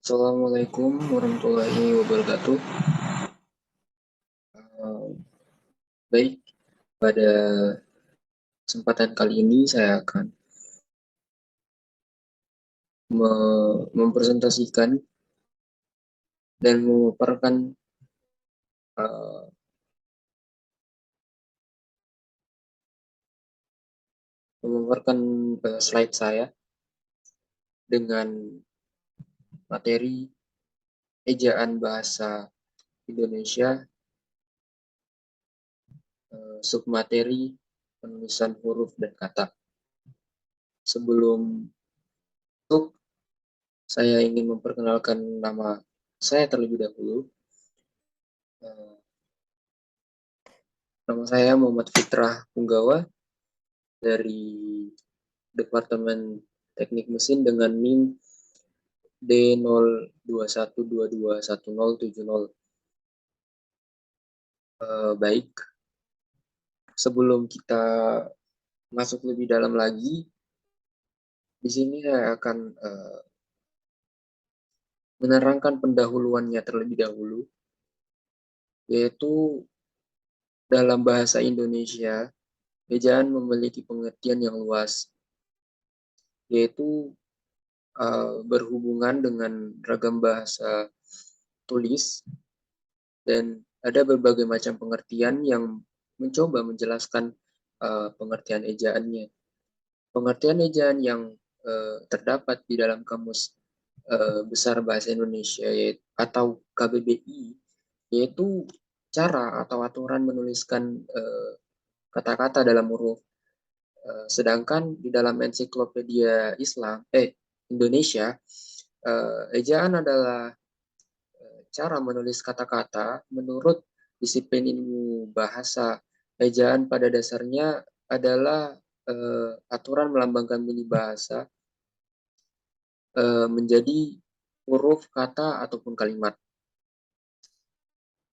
Assalamualaikum warahmatullahi wabarakatuh. Eh, Baik, pada kesempatan kali ini saya akan mempresentasikan dan eh, memaparkan slide saya dengan materi ejaan bahasa Indonesia, submateri penulisan huruf dan kata. Sebelum itu, saya ingin memperkenalkan nama saya terlebih dahulu. Eh, Nama saya Muhammad Fitrah Punggawa dari Departemen Teknik Mesin dengan NIM D0212211070. Baik, sebelum kita masuk lebih dalam lagi, di sini saya akan menerangkan pendahuluannya terlebih dahulu, yaitu dalam bahasa Indonesia, ejaan memiliki pengertian yang luas, yaitu berhubungan dengan ragam bahasa tulis, dan ada berbagai macam pengertian yang mencoba menjelaskan pengertian ejaannya. Pengertian ejaan yang terdapat di dalam Kamus Besar Bahasa Indonesia atau KBBI, yaitu cara atau aturan menuliskan kata-kata dalam huruf. Sedangkan di dalam ensiklopedia Indonesia, ejaan adalah cara menulis kata-kata menurut disiplin ilmu bahasa. Ejaan pada dasarnya adalah aturan melambangkan bunyi bahasa menjadi huruf, kata, ataupun kalimat.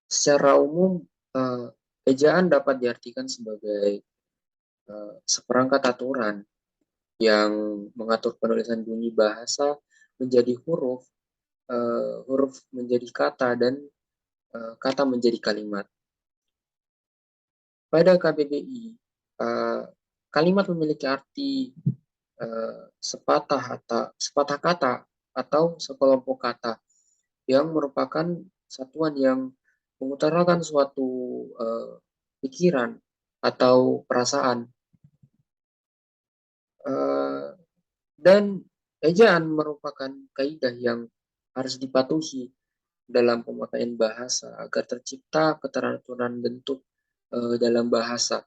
Secara umum, ejaan dapat diartikan sebagai seperangkat aturan yang mengatur penulisan bunyi bahasa menjadi huruf, huruf menjadi kata, dan kata menjadi kalimat. Pada KBBI, kalimat memiliki arti sepatah kata atau sekelompok kata yang merupakan satuan yang mengutarakan suatu pikiran atau perasaan. Dan ejaan merupakan kaidah yang harus dipatuhi dalam pemakaian bahasa agar tercipta keteraturan bentuk dalam bahasa.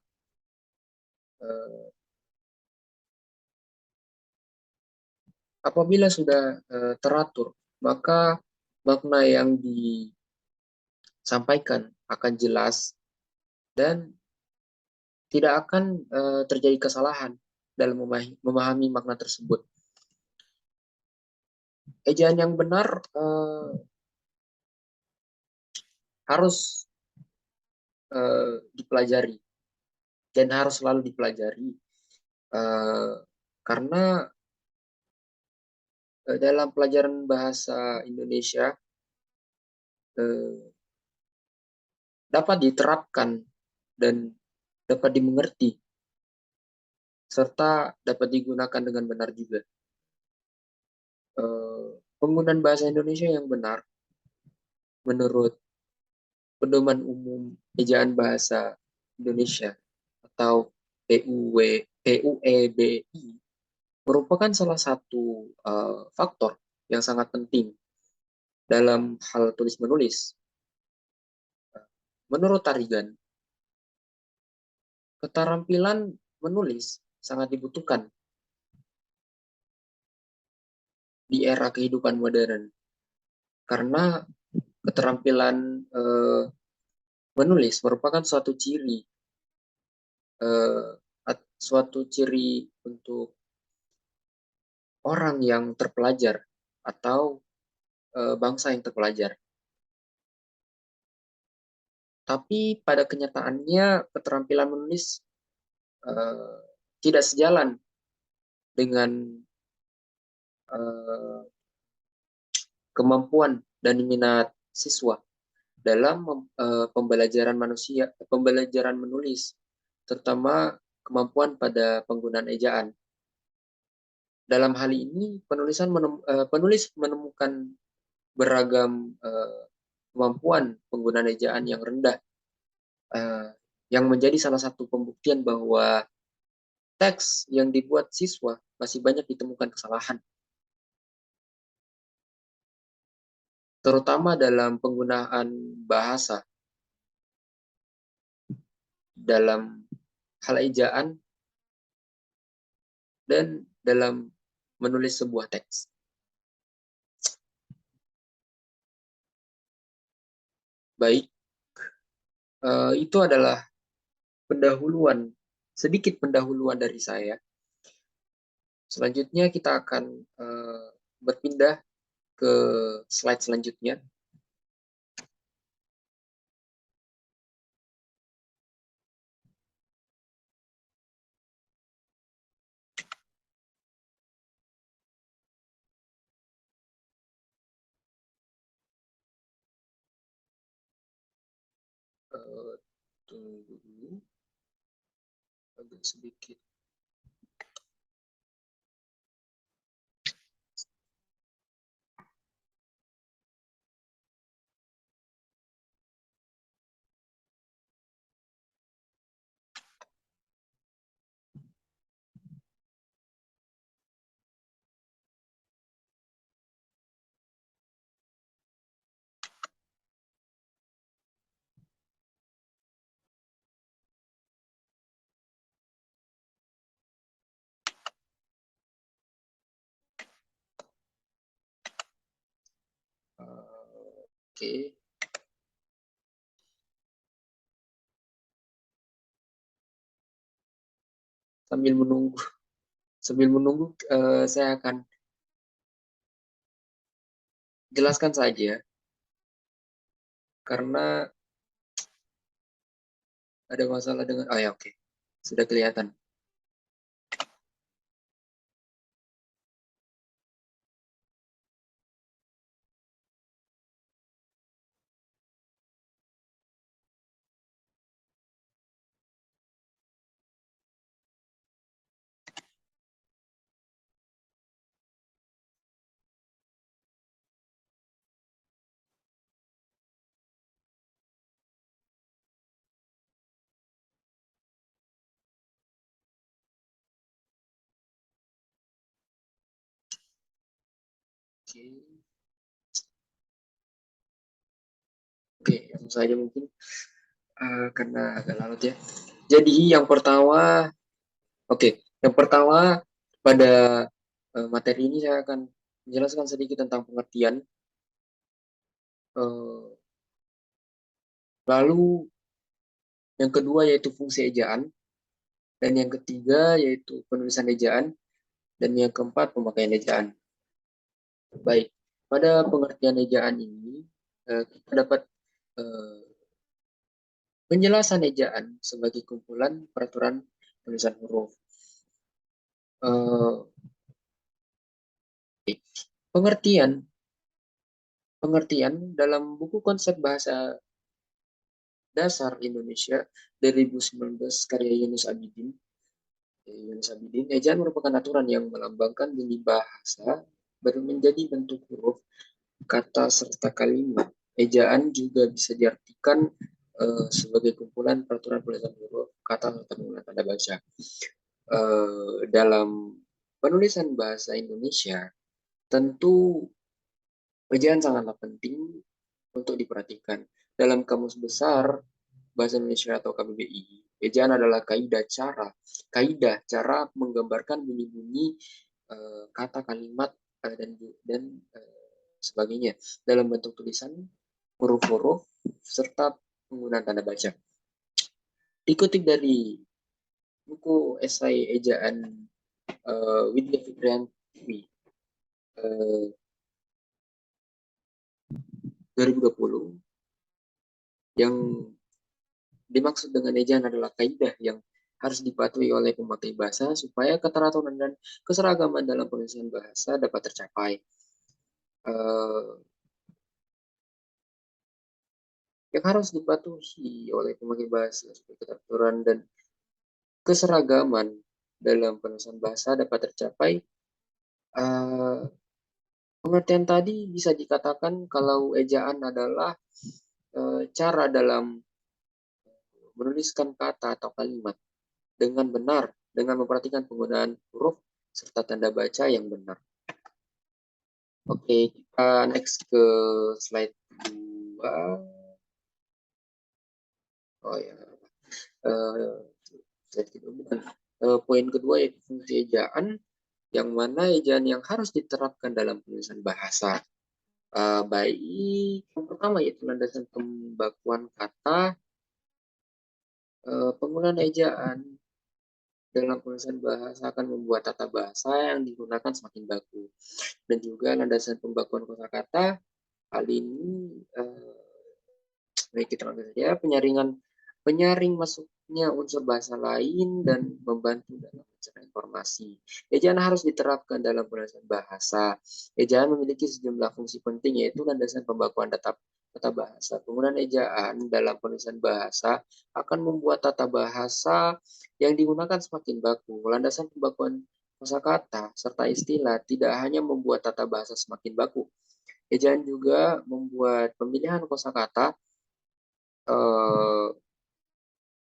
Apabila sudah teratur, maka makna yang disampaikan akan jelas dan tidak akan terjadi kesalahan dalam memahami makna tersebut. Ejaan yang benar harus dipelajari dan harus selalu dipelajari karena dalam pelajaran bahasa Indonesia dapat diterapkan dan dapat dimengerti serta dapat digunakan dengan benar juga. Penggunaan bahasa Indonesia yang benar menurut Pedoman Umum Ejaan Bahasa Indonesia atau PUEBI merupakan salah satu faktor yang sangat penting dalam hal tulis-menulis. Menurut Tarigan, keterampilan menulis sangat dibutuhkan di era kehidupan modern karena keterampilan menulis merupakan suatu ciri untuk orang yang terpelajar atau bangsa yang terpelajar. Tapi pada kenyataannya keterampilan menulis tidak sejalan dengan kemampuan dan minat siswa dalam pembelajaran menulis, terutama kemampuan pada penggunaan ejaan. Dalam hal ini, penulis menemukan beragam kemampuan penggunaan ejaan yang rendah, yang menjadi salah satu pembuktian bahwa teks yang dibuat siswa masih banyak ditemukan kesalahan, terutama dalam penggunaan bahasa, dalam hal ejaan, dan dalam menulis sebuah teks. Baik, itu adalah sedikit pendahuluan dari saya. Selanjutnya kita akan berpindah ke slide selanjutnya. Tunggu dulu, agak sedikit. Oke. Sambil menunggu, saya akan jelaskan saja, karena ada masalah dengan, oh ya, oke, sudah kelihatan. Oke, langsung saja mungkin, karena agak larut ya. Jadi yang pertama, pada materi ini saya akan menjelaskan sedikit tentang pengertian. Lalu yang kedua yaitu fungsi ejaan, dan yang ketiga yaitu penulisan ejaan, dan yang keempat pemakaian ejaan. Baik, pada pengertian ejaan ini kita dapat penjelasan ejaan sebagai kumpulan peraturan penulisan huruf. Pengertian dalam buku konsep bahasa dasar Indonesia 2019 karya Yunus Abidin, ejaan merupakan aturan yang melambangkan bunyi bahasa menjadi bentuk huruf, kata, serta kalimat. Ejaan juga bisa diartikan sebagai kumpulan peraturan penulisan huruf, kata, serta penggunaan tanda baca. Dalam penulisan bahasa Indonesia, tentu ejaan sangatlah penting untuk diperhatikan. Dalam Kamus Besar Bahasa Indonesia atau KBBI, ejaan adalah kaidah cara menggambarkan bunyi-bunyi kata, kalimat, dan sebagainya dalam bentuk tulisan, huruf-huruf, serta penggunaan tanda baca. Dikutip dari buku esai ejaan Widya Fitrianti 2020, yang dimaksud dengan ejaan adalah kaidah yang harus dipatuhi oleh pemakai bahasa supaya keteraturan dan keseragaman dalam penulisan bahasa dapat tercapai. yang harus dipatuhi oleh pemakai bahasa seperti keteraturan dan keseragaman dalam penulisan bahasa dapat tercapai. Pengertian tadi bisa dikatakan kalau ejaan adalah cara dalam menuliskan kata atau kalimat dengan benar, dengan memperhatikan penggunaan huruf serta tanda baca yang benar. Oke, kita next ke slide 2. Oh ya, slide kedua bukan. Poin kedua yaitu fungsi ejaan, yang mana ejaan yang harus diterapkan dalam penulisan bahasa. Baik, yang pertama yaitu landasan pembakuan kata. Penggunaan ejaan dalam penulisan bahasa akan membuat tata bahasa yang digunakan semakin baku. Dan juga landasan pembakuan kosakata, hal ini baik kita lanjut saja. Penyaring masuknya unsur bahasa lain dan membantu dalam mencerna informasi. Ejaan harus diterapkan dalam penulisan bahasa. Ejaan memiliki sejumlah fungsi penting, yaitu landasan pembakuan tata bahasa. Penggunaan ejaan dalam penulisan bahasa akan membuat tata bahasa yang digunakan semakin baku. Landasan pembakuan kosakata serta istilah tidak hanya membuat tata bahasa semakin baku. Ejaan juga membuat pemilihan kosakata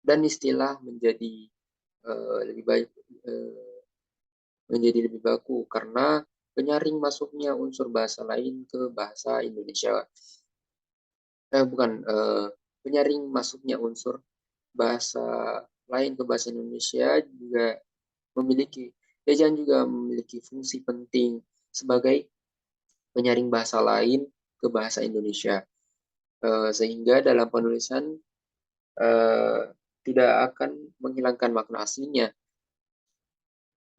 dan istilah menjadi lebih baik, menjadi lebih baku karena penyaring masuknya unsur bahasa lain ke bahasa Indonesia. Penyaring masuknya unsur bahasa lain ke bahasa Indonesia juga ejaan juga memiliki fungsi penting sebagai penyaring bahasa lain ke bahasa Indonesia, sehingga dalam penulisan tidak akan menghilangkan makna aslinya,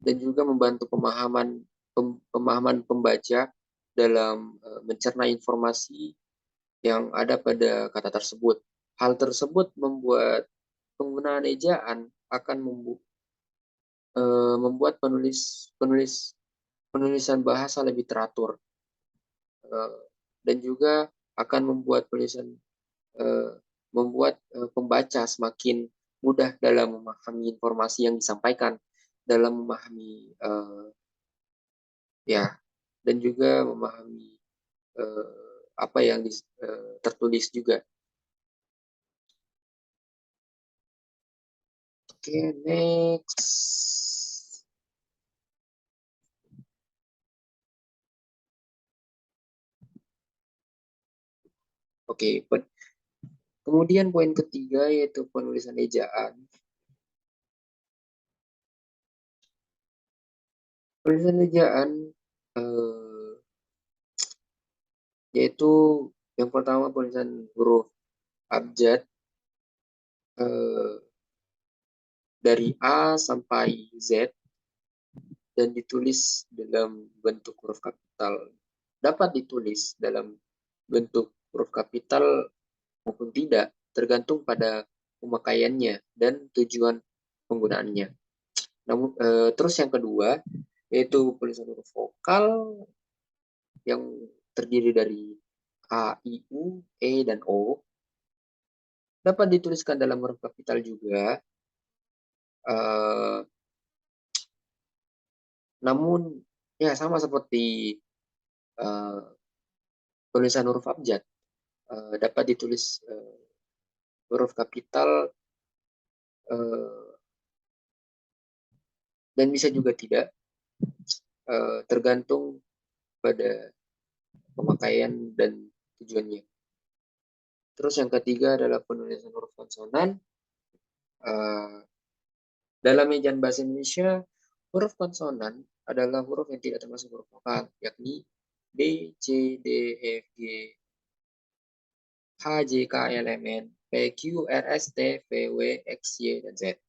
dan juga membantu pemahaman pembaca dalam mencerna informasi yang ada pada kata tersebut. Hal tersebut membuat penggunaan ejaan akan membuat penulisan bahasa lebih teratur, dan juga akan membuat pembaca semakin mudah dalam memahami informasi yang disampaikan, dalam memahami dan juga memahami apa yang tertulis juga. Oke, next. Oke, kemudian poin ketiga yaitu penulisan ejaan. Penulisan ejaan yaitu yang pertama penulisan huruf abjad dari A sampai Z dan ditulis dalam bentuk huruf kapital. Dapat ditulis dalam bentuk huruf kapital maupun tidak, tergantung pada pemakaiannya dan tujuan penggunaannya. Namun terus yang kedua yaitu penulisan huruf vokal yang terdiri dari A, I, U, E, dan O. Dapat dituliskan dalam huruf kapital juga, namun ya sama seperti tulisan huruf abjad, dapat ditulis huruf kapital dan bisa juga tidak, tergantung pada pemakaian dan tujuannya. Terus yang ketiga adalah penulisan huruf konsonan. Dalam ejaan bahasa Indonesia, huruf konsonan adalah huruf yang tidak termasuk huruf vokal, yakni B, C, D, E, F, G, H, J, K, L, M, N, P, Q, R, S, T, V, W, X, Y, dan Z.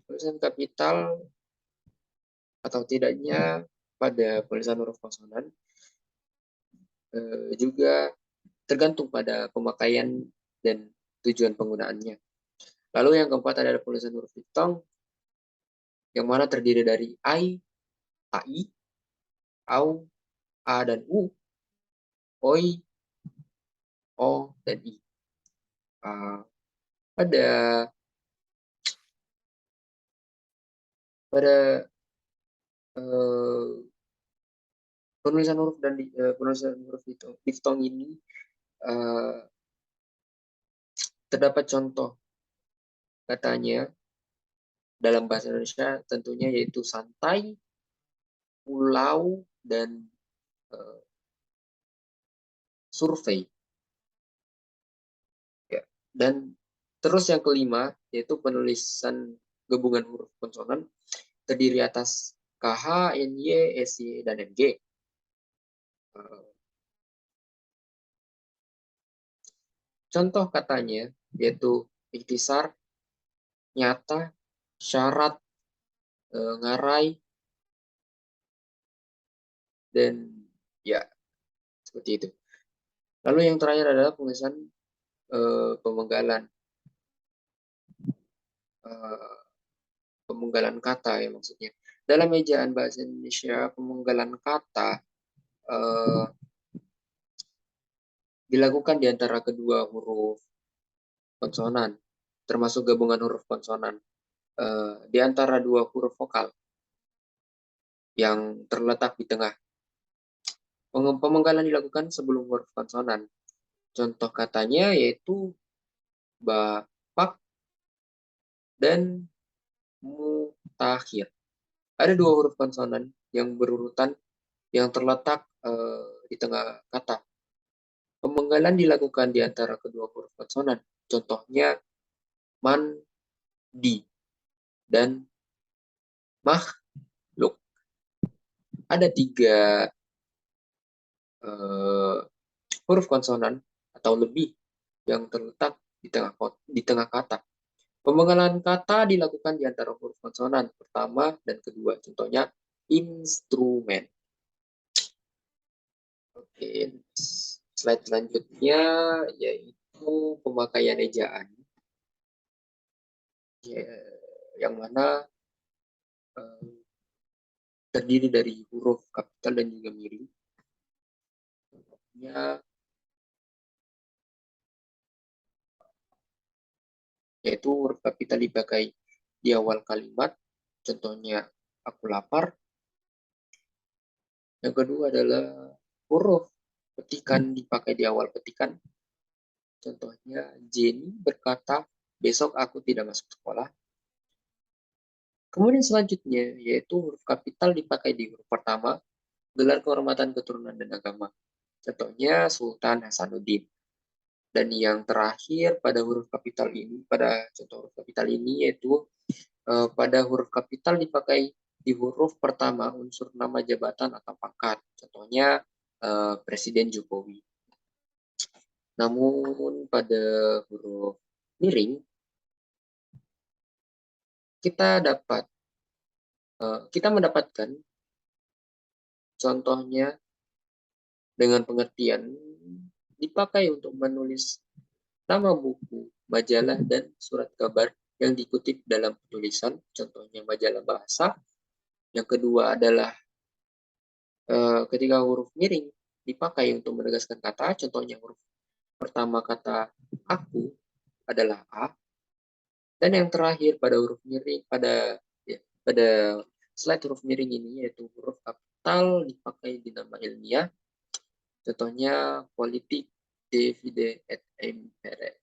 Tulisan kapital atau tidaknya pada tulisan huruf konsonan juga tergantung pada pemakaian dan tujuan penggunaannya. Lalu yang keempat adalah tulisan huruf diftong, yang mana terdiri dari I, AI, AU, A dan U, OI, O, dan I. Pada pada penulisan huruf dan penulisan huruf diftong ini terdapat contoh katanya dalam bahasa Indonesia tentunya yaitu santai, pulau, dan survei. Ya. Dan terus yang kelima yaitu penulisan gabungan huruf konsonan terdiri atas KH, NY, SY, dan MG. Contoh katanya yaitu ikhtisar, nyata, syarat, ngarai, dan ya seperti itu. Lalu yang terakhir adalah penulisan pemenggalan pemenggalan kata ya maksudnya. Dalam ejaan bahasa Indonesia pemenggalan kata dilakukan di antara kedua huruf konsonan, termasuk gabungan huruf konsonan di antara dua huruf vokal yang terletak di tengah. Pemenggalan dilakukan sebelum huruf konsonan. Contoh katanya yaitu bapak dan mutakhir. Ada dua huruf konsonan yang berurutan yang terletak di tengah kata. Pemenggalan dilakukan di antara kedua huruf konsonan. Contohnya mandi dan makhluk. Ada tiga huruf konsonan atau lebih yang terletak di tengah kata. Pemenggalan kata dilakukan di antara huruf konsonan pertama dan kedua. Contohnya instrumen. Oke, slide selanjutnya yaitu pemakaian ejaan. Yang mana terdiri dari huruf kapital dan juga miring. Contohnya yaitu huruf kapital dipakai di awal kalimat. Contohnya aku lapar. Yang kedua adalah huruf petikan dipakai di awal petikan. Contohnya Jenny berkata, besok aku tidak masuk sekolah. Kemudian selanjutnya yaitu huruf kapital dipakai di huruf pertama, gelar kehormatan keturunan dan agama. Contohnya Sultan Hasanuddin. Dan yang terakhir pada huruf kapital ini, pada contoh huruf kapital ini yaitu pada huruf kapital dipakai di huruf pertama unsur nama jabatan atau pangkat. Contohnya Presiden Jokowi. Namun pada huruf miring kita mendapatkan contohnya dengan pengertian dipakai untuk menulis nama buku, majalah, dan surat kabar yang dikutip dalam penulisan, contohnya majalah bahasa. Yang kedua adalah ketika huruf miring dipakai untuk menegaskan kata, contohnya huruf pertama kata aku adalah A, dan yang terakhir pada huruf miring pada slide huruf miring ini yaitu huruf kapital dipakai di nama ilmiah, contohnya politik divide et impere.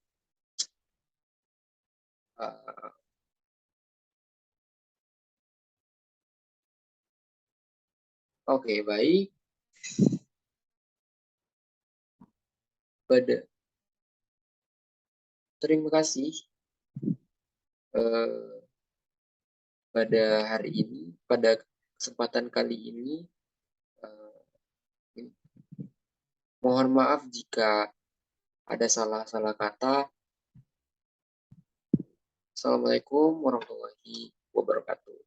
Oke, baik. Terima kasih pada hari ini, pada kesempatan kali ini. Mohon maaf jika ada salah-salah kata. Assalamualaikum warahmatullahi wabarakatuh.